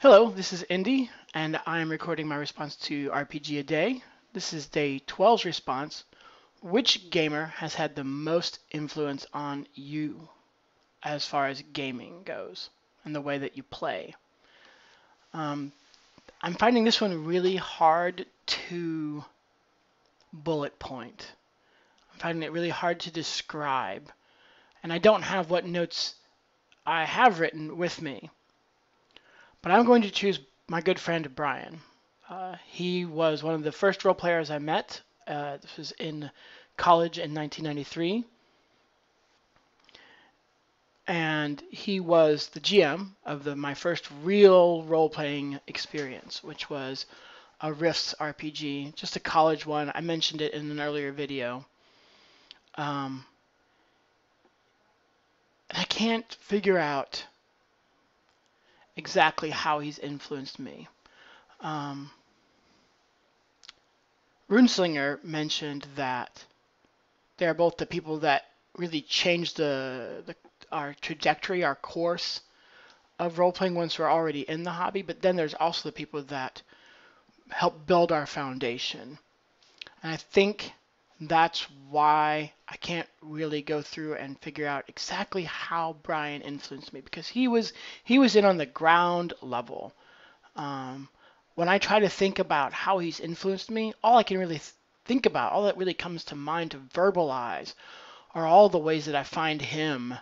Hello, this is Indy, and I'm recording my response to RPG a Day. This is day 12's response. Which gamer has had the most influence on you as far as gaming goes and the way that you play? Um, I'm finding this one really hard to bullet point. I'm finding it really hard to describe, and I don't have what notes I have written with me. But I'm going to choose my good friend Brian. He was one of the first role players I met. This was in college in 1993, and he was the GM of my first real role-playing experience, which was a Rifts RPG, just a college one. I mentioned it in an earlier video. Um, and I can't figure out exactly how he's influenced me. Um, Runeslinger mentioned that they're both the people that really changed our trajectory, our course of role playing once we're already in the hobby. But then there's also the people that help build our foundation. And I think that's why I can't really go through and figure out exactly how Brian influenced me because he was in on the ground level. Um, when I try to think about how he's influenced me, all I can really think about, all that really comes to mind to verbalize, are all the ways that I find him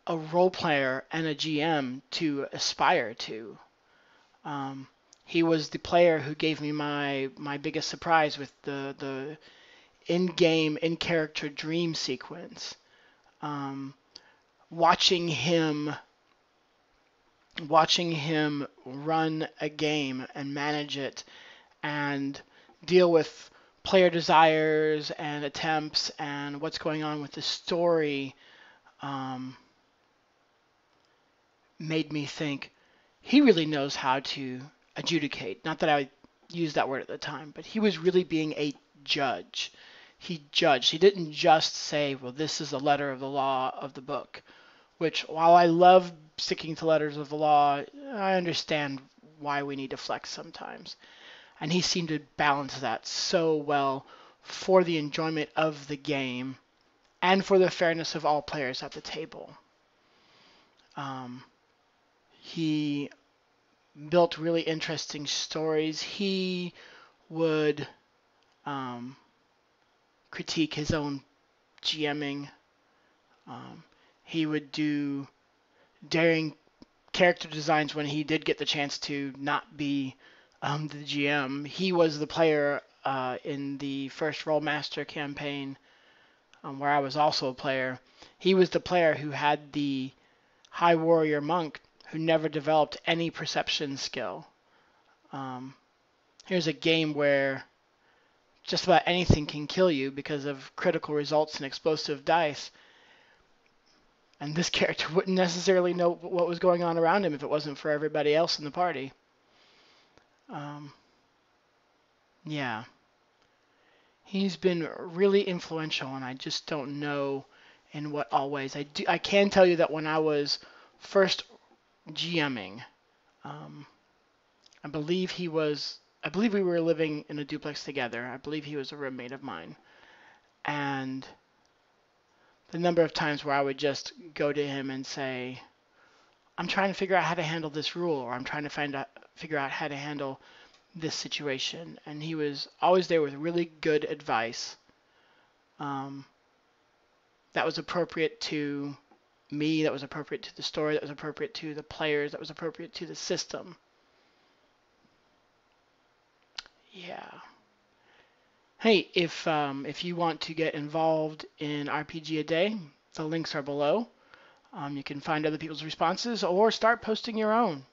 a role player and a GM to aspire to. Um, he was the player who gave me my biggest surprise with the in-game, in-character dream sequence. Um, watching him watching him run a game and manage it and deal with player desires and attempts and what's going on with the story um, made me think he really knows how to adjudicate. Not that I used that word at the time, but he was really being a judge. He judged. He didn't just say, well, this is the letter of the law of the book, which while I love sticking to letters of the law, I understand why we need to flex sometimes. And he seemed to balance that so well for the enjoyment of the game and for the fairness of all players at the table. Um, he built really interesting stories. He would um, critique his own GMing. Um, he would do daring character designs when he did get the chance to not be the GM. He was the player in the first Rollmaster campaign, where I was also a player. He was the player who had the High Warrior Monk who never developed any perception skill. Um, Here's a game where just about anything can kill you because of critical results and explosive dice. And this character wouldn't necessarily know what was going on around him if it wasn't for everybody else in the party. Um, yeah, he's been really influential, and I just don't know in what all ways. I can tell you that when I was first GMing, um, I believe he was. I believe we were living in a duplex together. I believe he was a roommate of mine, and the number of times where I would just go to him and say, I'm trying to figure out how to handle this rule, or I'm trying to figure out how to handle this situation. And he was always there with really good advice um, that was appropriate to me, that was appropriate to the story, that was appropriate to the players, that was appropriate to the system. Yeah. Hey, if you want to get involved in RPG a Day, the links are below. You can find other people's responses or start posting your own.